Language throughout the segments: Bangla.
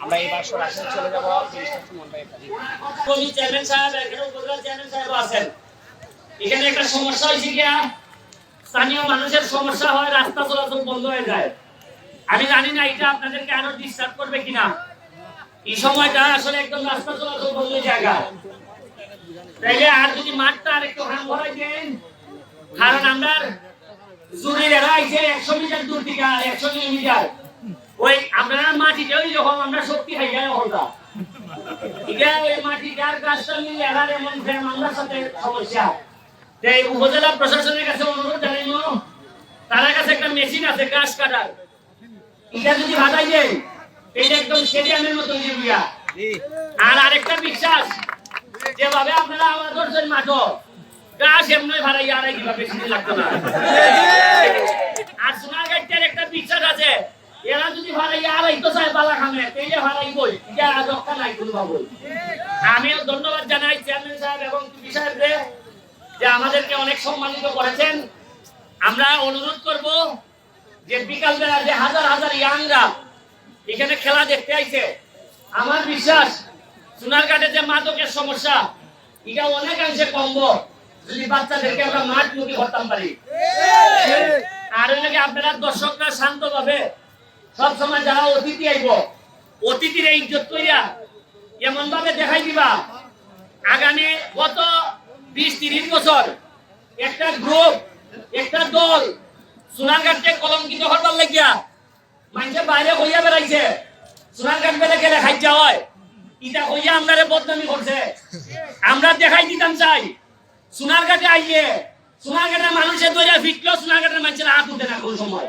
আমরা এবার সরাসরি চলে যাব মিনিস্টার সুমন ভাইয়ের কাছে। কবি চেয়ারম্যান সাহেব, এখানে উপজেলা চেয়ারম্যান সাহেব আছেন। এখানে একটা সমস্যা হয়েছে কি, স্থানীয় মানুষের সমস্যা হয়, রাস্তা চলাচল বন্ধ হয়ে যায়। আমি জানি না এটা আপনাদেরকে আরো ডিস্টার্ব করবে কিনা। এই সময়টা আসলে একদম রাস্তা চলাচল বন্ধ জায়গা, তাইলে আর যদি মাঠটা আর একটু হাম ভরাই দেন, কারণ আমরা জুড়ে রাখছে 100 মিটার দূর থেকে 100 কিলোমিটার, ওই আমরা মাটিতে ওই যখন আমরা শক্তি খাই যায় হলটা এটা ওই মাটিটার গাছটা মিলে এরার এমন ফ্রেম আমার সাথে সমস্যা। তাই উপজেলা প্রশাসনের কাছে অনুরোধ জানাইব, তার কাছে একটা মেশিন আছে গাছ কাটার, এটা যদি বাধাই দেয় এটা একদম স্টেডিয়ামের মতো হয়ে। আর আরেকটা বিশ্বাস, যেভাবে আপনারা আমার ধরছেন মাঠো গাছ এমনি ভাড়াই আড়াই দিবা, বেশি দিন লাগতো না। আর সোনারগাঁয়ের একটা বিশ্বাস আছে, এরা যদি ভাড়াই আড়াইতো চায় বালা খামে তেইলে ভাড়াই বই, এটা রক্ষা নাই কোনো ভাবে। আমিও ধন্যবাদ জানাই চেয়ারম্যান সাহেব এবং পিপি সাহেবকে যে আমাদেরকে অনেক সম্মানিত করেছেন। আমরা অনুরোধ করব যে বিকালবেলা যে হাজার হাজার ইয়াংরা এখানে খেলা দেখতে আইছে, আমার বিশ্বাস সোনারঘাটে যে মাদকের সমস্যা এটা অনেকাংশে কমবো যদি বাচ্চাদেরকে আমরা মাঠ মুখী করতাম পারি। আর ওইটাকে আপনারা দর্শকরা শান্ত ভাবে সব সময় যারা অতিথি আইব অতিথির ইজ্জত কইরা এমন ভাবে দেখাই দিবা, আগামী গত 20-30 বছর একটা গ্রুপ একটা দল সোনারঘাটকে কলঙ্কিত করবার লাগিয়া মানুষের বাইরে হইয়া বেড়াইছে, সোনারঘাট বেলে গেলে খাইজা হয়, ইটা হইয়া আমরারে বদনামি করছে। আমরা দেখাই দিতাম চাই সোনারঘাটে আইয়ে সোনারঘাটের মানুষের দইরা ফিটলো, সোনারঘাটের মানুষের হাত উঠে না কোন সময়।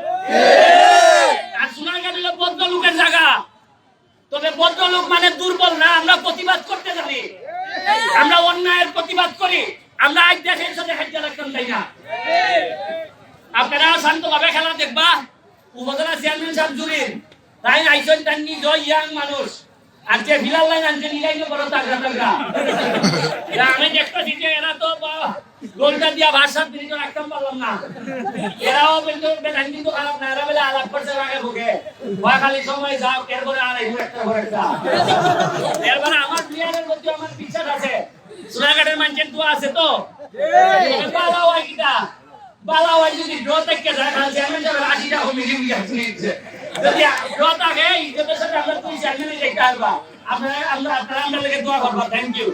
আর সোনারঘাট হলো ভদ্রলোকের জায়গা, তবে ভদ্রলোক মানে দুর্বল না, আমরা প্রতিবাদ করতে জানি, আমরা অন্যায়ের প্রতিবাদ করি, আমরা আজ দেশের সাথে খাইতে লাগতাম তাই না। আপনারা শান্তভাবে খেলা দেখবা। উপজেলা চেয়ারম্যান সাহেব জুরিন তাই আইসন তাই নিজ ইয়াং মানুষ, আর যে ফিলার লাইন আনছে নিলাইলে বড় টাকা টাকা। আমি দেখতেছি যে এরা তো গোলটা দিয়া ভাষা তিনি তো রাখতাম পারলাম না, এরাও কিন্তু বেদান কিন্তু খারাপ না, এরা বেলা আলাপ করছে আগে ভোগে ওয়া খালি সময় যাও এরপরে আর এই একটা ঘরে একটা এরপরে আমার প্লেয়ারের মধ্যে আমার বিশ্বাস আছে, সোনারঘাটের মানুষের দোয়া আছে তো বালা হয় কিটা বালা হয়। যদি ড্র থেকে যায় তাহলে চেয়ারম্যান সাহেব 80টা কমিটি নিচ্ছে, যদি ড্র থাকে ইজ্জতের সাথে আমরা তুই চেয়ারম্যানে দেখতে আসবা, আপনারা আমরা লেগে দোয়া করবা। Thank you.